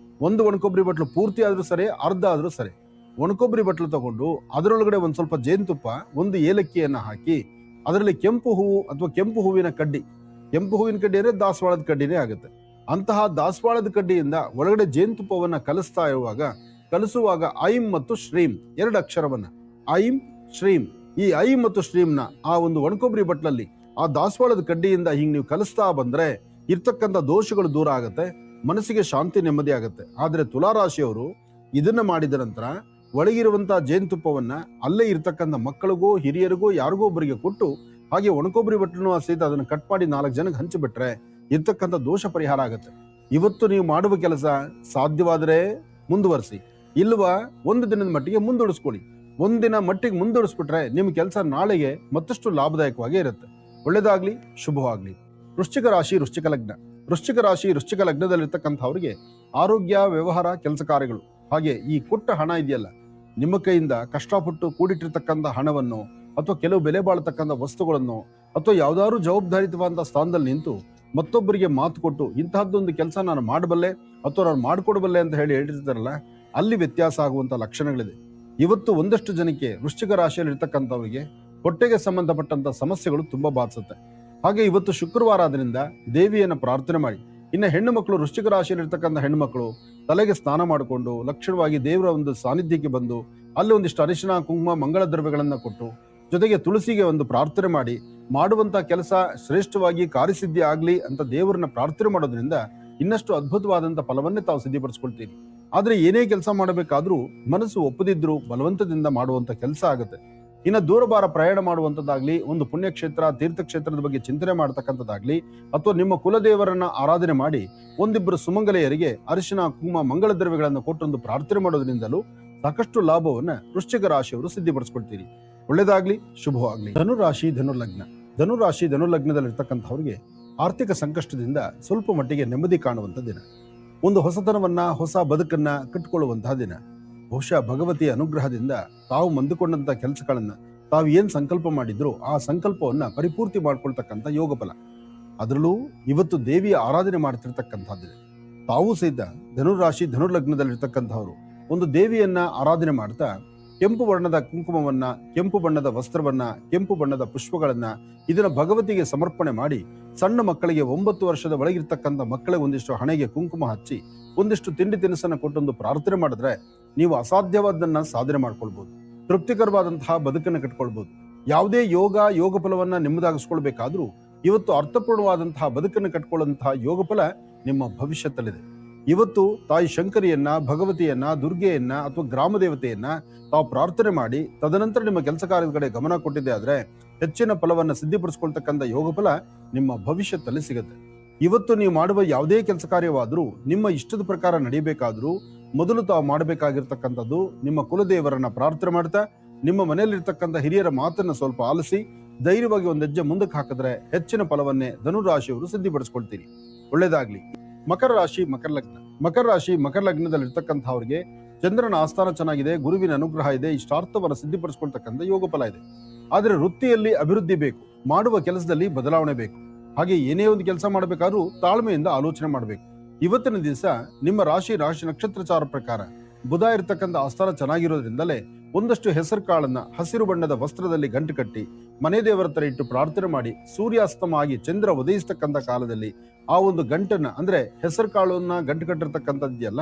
ಒಂದು ಒಣಕೊಬ್ಬರಿ ಬಟ್ಲು ಪೂರ್ತಿ ಆದ್ರೂ ಸರಿ, ಅರ್ಧ ಆದ್ರೂ ಸರಿ, ಒಣಕೊಬ್ಬರಿ ಬಟ್ಲು ತಗೊಂಡು ಅದರೊಳಗಡೆ ಒಂದ್ ಸ್ವಲ್ಪ ಜೇನುತುಪ್ಪ, 1 ಏಲಕ್ಕಿಯನ್ನ ಹಾಕಿ ಅದರಲ್ಲಿ ಕೆಂಪು ಹೂವು ಅಥವಾ ಕೆಂಪು ಹೂವಿನ ಕಡ್ಡಿ, ಕೆಂಪು ಹೂವಿನ ಕಡ್ಡಿ ಅಂದ್ರೆ ದಾಸವಾಳದ ಕಡ್ಡಿನೇ ಆಗುತ್ತೆ. ಅಂತಹ ದಾಸವಾಳದ ಕಡ್ಡಿಯಿಂದ ಒಳಗಡೆ ಜೇನುತುಪ್ಪವನ್ನ ಕಲಿಸುವಾಗ ಐಂ ಮತ್ತು ಶ್ರೀಂ 2 ಅಕ್ಷರವನ್ನ, ಐಂ ಶ್ರೀಂ, ಈ ಐಂ ಮತ್ತು ಶ್ರೀಂನ ಆ ಒಂದು ಒಣಕೊಬ್ಬರಿ ಬಟ್ಲಲ್ಲಿ ಆ ದಾಸವಾಳದ ಕಡ್ಡಿಯಿಂದ ಹಿಂಗ್ ನೀವು ಕಲಿಸ್ತಾ ಬಂದ್ರೆ ಇರ್ತಕ್ಕಂಥ ದೋಷಗಳು ದೂರ ಆಗತ್ತೆ, ಮನಸ್ಸಿಗೆ ಶಾಂತಿ ನೆಮ್ಮದಿ ಆಗತ್ತೆ. ಆದ್ರೆ ತುಲಾರಾಶಿಯವರು ಇದನ್ನ ಮಾಡಿದ ನಂತರ ಒಳಗಿರುವಂತಹ ಜೇನುತುಪ್ಪವನ್ನ ಅಲ್ಲೇ ಇರ್ತಕ್ಕಂಥ ಮಕ್ಕಳಿಗೂ ಹಿರಿಯರಿಗೂ ಯಾರಿಗೂ ಒಬ್ಬರಿಗೆ ಕೊಟ್ಟು ಹಾಗೆ ಒಣಕೊಬ್ಬರಿ ಬಟ್ಲನ್ನು ಸಹಿತ ಅದನ್ನ ಕಟ್ ಮಾಡಿ 4 ಜನಕ್ಕೆ ಹಂಚಿಬಿಟ್ರೆ ಇರ್ತಕ್ಕಂಥ ದೋಷ ಪರಿಹಾರ ಆಗತ್ತೆ. ಇವತ್ತು ನೀವು ಮಾಡುವ ಕೆಲಸ ಸಾಧ್ಯವಾದರೆ ಮುಂದುವರಿಸಿ, ಇಲ್ವಾ 1 ದಿನದ ಮಟ್ಟಿಗೆ ಮುಂದೂಡಿಸ್ಕೊಳ್ಳಿ. 1 ದಿನ ಮಟ್ಟಿಗೆ ಮುಂದೂಡಿಸ್ಬಿಟ್ರೆ ನಿಮ್ ಕೆಲಸ ನಾಳೆಗೆ ಮತ್ತಷ್ಟು ಲಾಭದಾಯಕವಾಗಿ ಇರುತ್ತೆ. ಒಳ್ಳೇದಾಗ್ಲಿ, ಶುಭವಾಗ್ಲಿ. ವೃಶ್ಚಿಕ ರಾಶಿ ವೃಶ್ಚಿಕ ಲಗ್ನ. ವೃಶ್ಚಿಕ ರಾಶಿ ವೃಶ್ಚಿಕ ಲಗ್ನದಲ್ಲಿರ್ತಕ್ಕಂಥವ್ರಿಗೆ ಆರೋಗ್ಯ, ವ್ಯವಹಾರ, ಕೆಲಸ ಕಾರ್ಯಗಳು, ಹಾಗೆ ಈ ಕೊಟ್ಟ ಹಣ ಇದೆಯಲ್ಲ, ನಿಮ್ಮ ಕೈಯಿಂದ ಕಷ್ಟಪಟ್ಟು ಕೂಡಿಟ್ಟಿರ್ತಕ್ಕಂಥ ಹಣವನ್ನು ಅಥವಾ ಕೆಲವು ಬೆಲೆ ಬಾಳತಕ್ಕಂಥ ವಸ್ತುಗಳನ್ನು ಅಥವಾ ಯಾವ್ದಾದ್ರು ಜವಾಬ್ದಾರಿತವಾದ ಸ್ಥಾನದಲ್ಲಿ ನಿಂತು ಮತ್ತೊಬ್ಬರಿಗೆ ಮಾತು ಕೊಟ್ಟು ಇಂತಹದ್ದೊಂದು ಕೆಲಸ ನಾನು ಮಾಡಬಲ್ಲೆ ಅಥವಾ ನಾನು ಮಾಡಿಕೊಡಬಲ್ಲೆ ಅಂತ ಹೇಳಿರ್ತಾರಲ್ಲ, ಅಲ್ಲಿ ವ್ಯತ್ಯಾಸ ಆಗುವಂತ ಲಕ್ಷಣಗಳಿದೆ. ಇವತ್ತು ಒಂದಷ್ಟು ಜನಕ್ಕೆ ವೃಶ್ಚಿಕ ರಾಶಿಯಲ್ಲಿ ಇರ್ತಕ್ಕಂಥವರಿಗೆ ಹೊಟ್ಟೆಗೆ ಸಂಬಂಧಪಟ್ಟಂತ ಸಮಸ್ಯೆಗಳು ತುಂಬಾ ಬಾಧಿಸುತ್ತೆ. ಹಾಗೆ ಇವತ್ತು ಶುಕ್ರವಾರ ಆದ್ರಿಂದ ದೇವಿಯನ್ನ ಪ್ರಾರ್ಥನೆ ಮಾಡಿ. ಇನ್ನು ಹೆಣ್ಣು ಮಕ್ಕಳು, ವೃಶ್ಚಿಕ ರಾಶಿಯಲ್ಲಿ ಇರ್ತಕ್ಕಂಥ ಹೆಣ್ಣು ಮಕ್ಕಳು ತಲೆಗೆ ಸ್ನಾನ ಮಾಡಿಕೊಂಡು ಲಕ್ಷಣವಾಗಿ ದೇವರ ಒಂದು ಸಾನ್ನಿಧ್ಯಕ್ಕೆ ಬಂದು ಅಲ್ಲಿ ಒಂದಿಷ್ಟು ಅರಿಶಿನ, ಕುಂಕುಮ, ಮಂಗಳ ದ್ರವ್ಯಗಳನ್ನ ಕೊಟ್ಟು ಜೊತೆಗೆ ತುಳಸಿಗೆ ಒಂದು ಪ್ರಾರ್ಥನೆ ಮಾಡಿ ಮಾಡುವಂತ ಕೆಲಸ ಶ್ರೇಷ್ಠವಾಗಿ ಕಾರ್ಯಸಿದ್ಧಿ ಆಗ್ಲಿ ಅಂತ ದೇವರನ್ನ ಪ್ರಾರ್ಥನೆ ಮಾಡೋದ್ರಿಂದ ಇನ್ನಷ್ಟು ಅದ್ಭುತವಾದಂತ ಫಲವನ್ನೇ ತಾವು ಸಿದ್ಧಿಪಡಿಸ್ಕೊಳ್ತೀರಿ. ಆದ್ರೆ ಏನೇ ಕೆಲಸ ಮಾಡಬೇಕಾದ್ರೂ ಮನಸ್ಸು ಒಪ್ಪದಿದ್ರು ಬಲವಂತದಿಂದ ಮಾಡುವಂತ ಕೆಲಸ ಆಗುತ್ತೆ. ಇನ್ನು ದೂರಬಾರ ಪ್ರಯಾಣ ಮಾಡುವಂತದ್ದಾಗ್ಲಿ, ಒಂದು ಪುಣ್ಯಕ್ಷೇತ್ರ, ತೀರ್ಥಕ್ಷೇತ್ರದ ಬಗ್ಗೆ ಚಿಂತನೆ ಮಾಡತಕ್ಕಂಥದ್ದಾಗ್ಲಿ, ಅಥವಾ ನಿಮ್ಮ ಕುಲದೇವರನ್ನ ಆರಾಧನೆ ಮಾಡಿ 1-2 ಸುಮಂಗಲೆಯರಿಗೆ ಅರಿಶಿನ, ಕುಂಕುಮ, ಮಂಗಳ ದ್ರವ್ಯಗಳನ್ನು ಕೊಟ್ಟೊಂದು ಪ್ರಾರ್ಥನೆ ಮಾಡೋದ್ರಿಂದಲೂ ಸಾಕಷ್ಟು ಲಾಭವನ್ನ ವೃಶ್ಚಿಕ ರಾಶಿಯವರು ಸಿದ್ಧಿಪಡಿಸ್ಕೊಳ್ತೀರಿ. ಒಳ್ಳೇದಾಗ್ಲಿ, ಶುಭವಾಗ್ಲಿ. ಧನುರಾಶಿ ಧನುರ್ಲಗ್ನ. ಧನುರಾಶಿ ಧನುರ್ಲಗ್ನದಲ್ಲಿರ್ತಕ್ಕಂಥವ್ರಿಗೆ ಆರ್ಥಿಕ ಸಂಕಷ್ಟದಿಂದ ಸ್ವಲ್ಪ ಮಟ್ಟಿಗೆ ನೆಮ್ಮದಿ ಕಾಣುವಂತ ದಿನ, ಒಂದು ಹೊಸತನವನ್ನ, ಹೊಸ ಬದುಕನ್ನ ಕಟ್ಟಿಕೊಳ್ಳುವಂತಹ ದಿನ. ಬಹುಶಃ ಭಗವತಿಯ ಅನುಗ್ರಹದಿಂದ ತಾವು ಮಂದುಕೊಂಡಂತ ಕೆಲಸಗಳನ್ನ ತಾವು ಏನ್ ಸಂಕಲ್ಪ ಮಾಡಿದ್ರು ಆ ಸಂಕಲ್ಪವನ್ನ ಪರಿಪೂರ್ತಿ ಮಾಡ್ಕೊಳ್ತಕ್ಕಂಥ ಯೋಗ ಫಲ. ಅದರಲ್ಲೂ ಇವತ್ತು ದೇವಿಯ ಆರಾಧನೆ ಮಾಡ್ತಿರ್ತಕ್ಕಂಥದ್ದಿದೆ. ತಾವು ಸಹಿತ ಧನುರಾಶಿ ಧನುರ್ಲಗ್ನದಲ್ಲಿರ್ತಕ್ಕಂಥವ್ರು ಒಂದು ದೇವಿಯನ್ನ ಆರಾಧನೆ ಮಾಡ್ತಾ ಕೆಂಪು ಬಣ್ಣದ ಕುಂಕುಮವನ್ನ, ಕೆಂಪು ಬಣ್ಣದ ವಸ್ತ್ರವನ್ನ, ಕೆಂಪು ಬಣ್ಣದ ಪುಷ್ಪಗಳನ್ನ ಇದನ್ನ ಭಗವತಿಗೆ ಸಮರ್ಪಣೆ ಮಾಡಿ, ಸಣ್ಣ ಮಕ್ಕಳಿಗೆ 9 ವರ್ಷದ ಒಳಗಿರ್ತಕ್ಕಂಥ ಮಕ್ಕಳಿಗೆ ಒಂದಿಷ್ಟು ಹಣೆಗೆ ಕುಂಕುಮ ಹಚ್ಚಿ ಒಂದಿಷ್ಟು ತಿಂಡಿ ತಿನಿಸನ್ನ ಕೊಟ್ಟೊಂದು ಪ್ರಾರ್ಥನೆ ಮಾಡಿದ್ರೆ ನೀವು ಅಸಾಧ್ಯವಾದನ್ನ ಸಾಧನೆ ಮಾಡ್ಕೊಳ್ಬಹುದು. ತೃಪ್ತಿಕರವಾದಂತಹ ಬದುಕನ್ನು ಕಟ್ಕೊಳ್ಬಹುದು. ಯಾವುದೇ ಯೋಗ ಫಲವನ್ನ ನಿಮ್ಮದಾಗಿಸ್ಕೊಳ್ಬೇಕಾದ್ರೂ ಇವತ್ತು ಅರ್ಥಪೂರ್ಣವಾದಂತಹ ಬದುಕನ್ನು ಕಟ್ಕೊಳ್ಳುವಂತಹ ಯೋಗ ಫಲ ನಿಮ್ಮ ಭವಿಷ್ಯದಲ್ಲಿದೆ. ಇವತ್ತು ತಾಯಿ ಶಂಕರಿಯನ್ನ, ಭಗವತಿಯನ್ನ, ದುರ್ಗೆಯನ್ನ ಅಥವಾ ಗ್ರಾಮ ದೇವತೆಯನ್ನ ತಾವು ಪ್ರಾರ್ಥನೆ ಮಾಡಿ ತದನಂತರ ನಿಮ್ಮ ಕೆಲಸ ಕಾರ್ಯದ ಕಡೆ ಗಮನ ಕೊಟ್ಟಿದ್ದೆ ಆದ್ರೆ ಹೆಚ್ಚಿನ ಫಲವನ್ನ ಸಿದ್ಧಿಪಡಿಸ್ಕೊಳ್ತಕ್ಕಂಥ ಯೋಗ ಫಲ ನಿಮ್ಮ ಭವಿಷ್ಯದಲ್ಲಿ ಸಿಗುತ್ತೆ. ಇವತ್ತು ನೀವು ಮಾಡುವ ಯಾವುದೇ ಕೆಲಸ ಕಾರ್ಯವಾದ್ರೂ ನಿಮ್ಮ ಇಷ್ಟದ ಪ್ರಕಾರ ನಡೆಯಬೇಕಾದ್ರೂ ಮೊದಲು ತಾವು ಮಾಡಬೇಕಾಗಿರ್ತಕ್ಕಂಥದ್ದು ನಿಮ್ಮ ಕುಲದೇವರನ್ನ ಪ್ರಾರ್ಥನೆ ಮಾಡ್ತಾ ನಿಮ್ಮ ಮನೆಯಲ್ಲಿರ್ತಕ್ಕಂಥ ಹಿರಿಯರ ಮಾತನ್ನ ಸ್ವಲ್ಪ ಆಲಿಸಿ ಧೈರ್ಯವಾಗಿ ಒಂದು ಹೆಜ್ಜೆ ಮುಂದಕ್ಕೆ ಹಾಕಿದ್ರೆ ಹೆಚ್ಚಿನ ಫಲವನ್ನೇ ಧನುರಾಶಿಯವರು ಸಿದ್ಧಿಪಡಿಸ್ಕೊಳ್ತೀರಿ. ಒಳ್ಳೇದಾಗ್ಲಿ. ಮಕರ ರಾಶಿ ಮಕರ ಲಗ್ನದಲ್ಲಿರ್ತಕ್ಕಂಥವ್ರಿಗೆ ಚಂದ್ರನ ಆಸ್ಥಾನ ಚೆನ್ನಾಗಿದೆ, ಗುರುವಿನ ಅನುಗ್ರಹ ಇದೆ, ಇಷ್ಟಾರ್ಥವನ್ನು ಸಿದ್ಧಿಪಡಿಸ್ಕೊಳ್ತಕ್ಕಂಥ ಯೋಗ ಫಲ ಇದೆ. ಆದ್ರೆ ವೃತ್ತಿಯಲ್ಲಿ ಅಭಿವೃದ್ಧಿ ಬೇಕು, ಮಾಡುವ ಕೆಲಸದಲ್ಲಿ ಬದಲಾವಣೆ ಬೇಕು. ಹಾಗೆ ಏನೇ ಒಂದು ಕೆಲಸ ಮಾಡಬೇಕಾದ್ರೂ ತಾಳ್ಮೆಯಿಂದ ಆಲೋಚನೆ ಮಾಡಬೇಕು. ಇವತ್ತಿನ ದಿವಸ ನಿಮ್ಮ ರಾಶಿ ನಕ್ಷತ್ರಚಾರ ಪ್ರಕಾರ ಬುಧ ಇರತಕ್ಕಂಥ ಆಸ್ಥಾನ ಚೆನ್ನಾಗಿರೋದ್ರಿಂದಲೇ ಒಂದಷ್ಟು ಹೆಸರು ಕಾಳನ್ನ ಹಸಿರು ಬಣ್ಣದ ವಸ್ತ್ರದಲ್ಲಿ ಗಂಟು ಕಟ್ಟಿ ಮನೆ ದೇವರ ತರ ಇಟ್ಟು ಪ್ರಾರ್ಥನೆ ಮಾಡಿ ಸೂರ್ಯಾಸ್ತಮ ಆಗಿ ಚಂದ್ರ ಉದಯಿಸ್ತಕ್ಕಂಥ ಕಾಲದಲ್ಲಿ ಆ ಒಂದು ಗಂಟನ್ನ ಅಂದ್ರೆ ಹೆಸರು ಕಾಳನ್ನ ಗಂಟು ಕಟ್ಟಿರ್ತಕ್ಕಂಥದ್ದಿಯಲ್ಲ,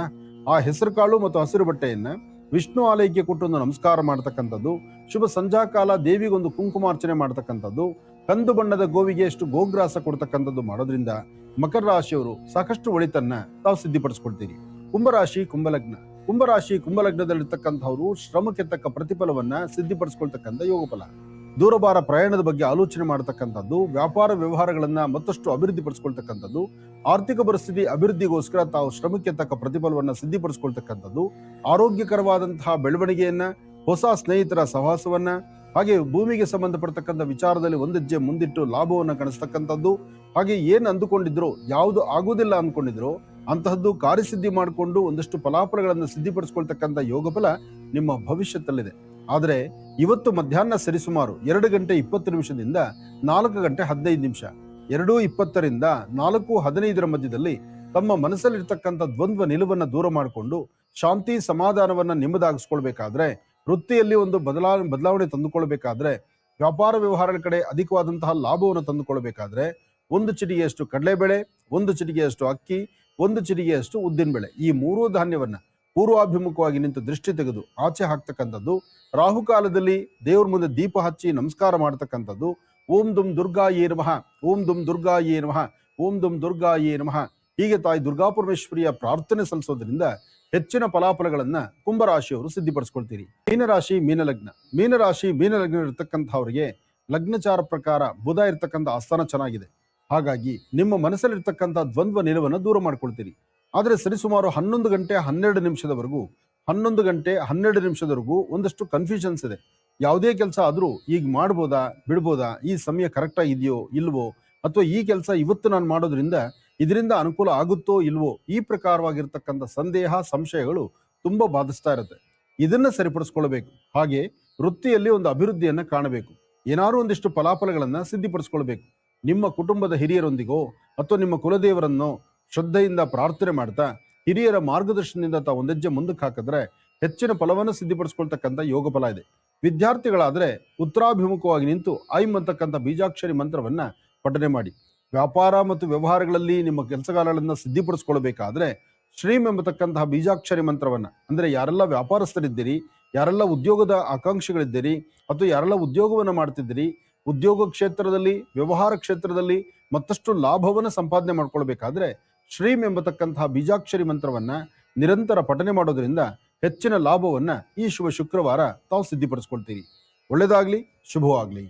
ಆ ಹೆಸರು ಕಾಳು ಮತ್ತು ಹಸಿರು ಬಟ್ಟೆಯನ್ನ ವಿಷ್ಣು ಆಲಯಕ್ಕೆ ಕೊಟ್ಟೊಂದು ನಮಸ್ಕಾರ ಮಾಡ್ತಕ್ಕಂಥದ್ದು, ಶುಭ ಸಂಧ್ಯಾಕಾಲ ದೇವಿಗೊಂದು ಕುಂಕುಮಾರ್ಚನೆ ಮಾಡ್ತಕ್ಕಂಥದ್ದು, ಕಂದು ಬಣ್ಣದ ಗೋವಿಗೆ ಎಷ್ಟು ಗೋಗ್ರಾಸ ಕೊಡ್ತಕ್ಕಂಥದ್ದು ಮಾಡೋದ್ರಿಂದ ಮಕರ ರಾಶಿಯವರು ಸಾಕಷ್ಟು ಒಳಿತನ್ನ ತಾವು ಸಿದ್ಧಿಪಡಿಸ್ಕೊಳ್ತೀರಿ. ಕುಂಭಲಗ್ನದಲ್ಲಿರ್ತಕ್ಕಂಥವ್ರು ಶ್ರಮಕ್ಕೆ ತಕ್ಕ ಪ್ರತಿಫಲವನ್ನ ಸಿದ್ಧಿಪಡಿಸ್ಕೊಳ್ತಕ್ಕಂಥ ಯೋಗ ಫಲ. ದೂರಭಾರ ಪ್ರಯಾಣದ ಬಗ್ಗೆ ಆಲೋಚನೆ ಮಾಡತಕ್ಕಂಥದ್ದು, ವ್ಯಾಪಾರ ವ್ಯವಹಾರಗಳನ್ನ ಮತ್ತಷ್ಟು ಅಭಿವೃದ್ಧಿ ಪಡಿಸ್ಕೊಳ್ತಕ್ಕಂಥದ್ದು, ಆರ್ಥಿಕ ಪರಿಸ್ಥಿತಿ ಅಭಿವೃದ್ಧಿಗೋಸ್ಕರ ತಾವು ಶ್ರಮಕ್ಕೆ ತಕ್ಕ ಪ್ರತಿಫಲವನ್ನ ಸಿದ್ಧಿಪಡಿಸ್ಕೊಳ್ತಕ್ಕಂಥದ್ದು, ಆರೋಗ್ಯಕರವಾದಂತಹ ಬೆಳವಣಿಗೆಯನ್ನ, ಹೊಸ ಸ್ನೇಹಿತರ ಸಹವಾಸವನ್ನ, ಹಾಗೆ ಭೂಮಿಗೆ ಸಂಬಂಧಪಡ್ತಕ್ಕಂಥ ವಿಚಾರದಲ್ಲಿ ಒಂದು ಹೆಜ್ಜೆ ಮುಂದಿಟ್ಟು ಲಾಭವನ್ನು ಕಾಣಿಸ್ತಕ್ಕಂಥದ್ದು, ಹಾಗೆ ಏನ್ ಅಂದುಕೊಂಡಿದ್ರು ಯಾವುದು ಆಗುವುದಿಲ್ಲ ಅಂದ್ಕೊಂಡಿದ್ರು ಅಂತಹದ್ದು ಕಾರ್ಯಸಿದ್ಧಿ ಮಾಡಿಕೊಂಡು ಒಂದಷ್ಟು ಫಲಾಫಲಗಳನ್ನು ಸಿದ್ಧಿಪಡಿಸ್ಕೊಳ್ತಕ್ಕಂಥ ಯೋಗ ಫಲ ನಿಮ್ಮ ಭವಿಷ್ಯದಲ್ಲಿದೆ. ಆದರೆ ಇವತ್ತು ಮಧ್ಯಾಹ್ನ ಸರಿಸುಮಾರು 2:20 4:15 2:20 4:15 ಮಧ್ಯದಲ್ಲಿ ತಮ್ಮ ಮನಸ್ಸಲ್ಲಿರ್ತಕ್ಕಂಥ ದ್ವಂದ್ವ ನಿಲುವನ್ನ ದೂರ ಮಾಡಿಕೊಂಡು ಶಾಂತಿ ಸಮಾಧಾನವನ್ನ ನಿಮ್ಮದಾಗಿಸ್ಕೊಳ್ಬೇಕಾದ್ರೆ, ವೃತ್ತಿಯಲ್ಲಿ ಒಂದು ಬದಲಾವಣೆ ತಂದುಕೊಳ್ಬೇಕಾದ್ರೆ, ವ್ಯಾಪಾರ ವ್ಯವಹಾರಗಳ ಕಡೆ ಅಧಿಕವಾದಂತಹ ಲಾಭವನ್ನು ತಂದುಕೊಳ್ಬೇಕಾದ್ರೆ 1 ಚಿಟಿಗೆಯಷ್ಟು ಕಡಲೆಬೇಳೆ, 1 ಚಿಟಿಗೆಯಷ್ಟು ಅಕ್ಕಿ, 1 ಚಿಟಿಗೆಯಷ್ಟು ಉದ್ದಿನಬೇಳೆ, ಈ 3 ಧಾನ್ಯವನ್ನ ಪೂರ್ವಾಭಿಮುಖವಾಗಿ ನಿಂತು ದೃಷ್ಟಿ ತೆಗೆದು ಆಚೆ ಹಾಕ್ತಕ್ಕಂಥದ್ದು, ರಾಹುಕಾಲದಲ್ಲಿ ದೇವ್ರ ಮುಂದೆ ದೀಪ ಹಚ್ಚಿ ನಮಸ್ಕಾರ ಮಾಡ್ತಕ್ಕಂಥದ್ದು, ಓಂ ದುಂ ದುರ್ಗಾಯೇ ನಮಃ, ಓಂ ದುಂ ದುರ್ಗಾಯೇ ನಮಃ, ಓಂ ದುಂ ದುರ್ಗಾಯೇ ನಮಃ, ಹೀಗೆ ತಾಯಿ ದುರ್ಗಾಪರಮೇಶ್ವರಿಯ ಪ್ರಾರ್ಥನೆ ಸಲ್ಲಿಸೋದ್ರಿಂದ ಹೆಚ್ಚಿನ ಫಲಾಫಲಗಳನ್ನ ಕುಂಭರಾಶಿಯವರು ಸಿದ್ಧಿಪಡಿಸ್ಕೊಳ್ತೀರಿ. ಮೀನರಾಶಿ ಇರತಕ್ಕಂಥವ್ರಿಗೆ ಲಗ್ನಚಾರ ಪ್ರಕಾರ ಬುಧ ಇರ್ತಕ್ಕಂಥ ಆಸ್ಥಾನ ಚೆನ್ನಾಗಿದೆ. ಹಾಗಾಗಿ ನಿಮ್ಮ ಮನಸ್ಸಲ್ಲಿರ್ತಕ್ಕಂಥ ದ್ವಂದ್ವ ನಿಲುವನ್ನು ದೂರ ಮಾಡ್ಕೊಳ್ತೀರಿ. ಆದ್ರೆ ಸರಿಸುಮಾರು 11:12 ಒಂದಷ್ಟು ಕನ್ಫ್ಯೂಷನ್ಸ್ ಇದೆ. ಯಾವುದೇ ಕೆಲಸ ಆದ್ರೂ ಈಗ ಮಾಡ್ಬೋದಾ ಬಿಡ್ಬೋದಾ, ಈ ಸಮಯ ಕರೆಕ್ಟ್ ಆಗಿದೆಯೋ ಇಲ್ವೋ, ಅಥವಾ ಈ ಕೆಲಸ ಇವತ್ತು ನಾನು ಮಾಡೋದ್ರಿಂದ ಇದರಿಂದ ಅನುಕೂಲ ಆಗುತ್ತೋ ಇಲ್ವೋ, ಈ ಪ್ರಕಾರವಾಗಿರ್ತಕ್ಕಂಥ ಸಂದೇಹ ಸಂಶಯಗಳು ತುಂಬಾ ಬಾಧಿಸ್ತಾ ಇರುತ್ತೆ. ಇದನ್ನ ಸರಿಪಡಿಸ್ಕೊಳ್ಬೇಕು. ಹಾಗೆ ವೃತ್ತಿಯಲ್ಲಿ ಒಂದು ಅಭಿವೃದ್ಧಿಯನ್ನ ಕಾಣಬೇಕು. ಏನಾದ್ರು ಒಂದಿಷ್ಟು ಫಲಾಫಲಗಳನ್ನ ಸಿದ್ಧಿಪಡಿಸ್ಕೊಳ್ಬೇಕು. ನಿಮ್ಮ ಕುಟುಂಬದ ಹಿರಿಯರೊಂದಿಗೋ ಅಥವಾ ನಿಮ್ಮ ಕುಲದೇವರನ್ನೋ ಶ್ರದ್ಧೆಯಿಂದ ಪ್ರಾರ್ಥನೆ ಮಾಡ್ತಾ ಹಿರಿಯರ ಮಾರ್ಗದರ್ಶನದಿಂದ ತಾವು ಒಂದೆಜ್ಜೆ ಮುಂದಕ್ಕೆ ಹಾಕಿದ್ರೆ ಹೆಚ್ಚಿನ ಫಲವನ್ನು ಸಿದ್ಧಿಪಡಿಸ್ಕೊಳ್ತಕ್ಕಂಥ ಯೋಗ ಫಲ ಇದೆ. ವಿದ್ಯಾರ್ಥಿಗಳಾದ್ರೆ ಉತ್ತರಾಭಿಮುಖವಾಗಿ ನಿಂತು ಐಂ ಅಂತಕ್ಕಂಥ ಬೀಜಾಕ್ಷರಿ ಮಂತ್ರವನ್ನ ಪಠನೆ ಮಾಡಿ. ವ್ಯಾಪಾರ ಮತ್ತು ವ್ಯವಹಾರಗಳಲ್ಲಿ ನಿಮ್ಮ ಕೆಲಸಗಾರಗಳನ್ನ ಸಿದ್ಧಿಪಡಿಸ್ಕೊಳ್ಬೇಕಾದ್ರೆ ಶ್ರೀಂ ಎಂಬತಕ್ಕಂತಹ ಬೀಜಾಕ್ಷರಿ ಮಂತ್ರವನ್ನ, ಅಂದ್ರೆ ಯಾರೆಲ್ಲ ವ್ಯಾಪಾರಸ್ಥರಿದ್ದೀರಿ, ಯಾರೆಲ್ಲ ಉದ್ಯೋಗದ ಆಕಾಂಕ್ಷಿಗಳಿದ್ದೀರಿ, ಅಥವಾ ಯಾರೆಲ್ಲ ಉದ್ಯೋಗವನ್ನ ಮಾಡ್ತಿದ್ದೀರಿ, ಉದ್ಯೋಗ ಕ್ಷೇತ್ರದಲ್ಲಿ ವ್ಯವಹಾರ ಕ್ಷೇತ್ರದಲ್ಲಿ ಮತ್ತಷ್ಟು ಲಾಭವನ್ನ ಸಂಪಾದನೆ ಮಾಡ್ಕೊಳ್ಬೇಕಾದ್ರೆ ಶ್ರೀಂ ಎಂಬತಕ್ಕಂತಹ ಬೀಜಾಕ್ಷರಿ ಮಂತ್ರವನ್ನ ನಿರಂತರ ಪಠನೆ ಮಾಡೋದ್ರಿಂದ ಹೆಚ್ಚಿನ ಲಾಭವನ್ನ ಈ ಶುಭ ಶುಕ್ರವಾರ ತಾವು ಸಿದ್ಧಿಪಡಿಸ್ಕೊಳ್ತೀರಿ. ಒಳ್ಳೆಯದಾಗ್ಲಿ, ಶುಭವಾಗ್ಲಿ.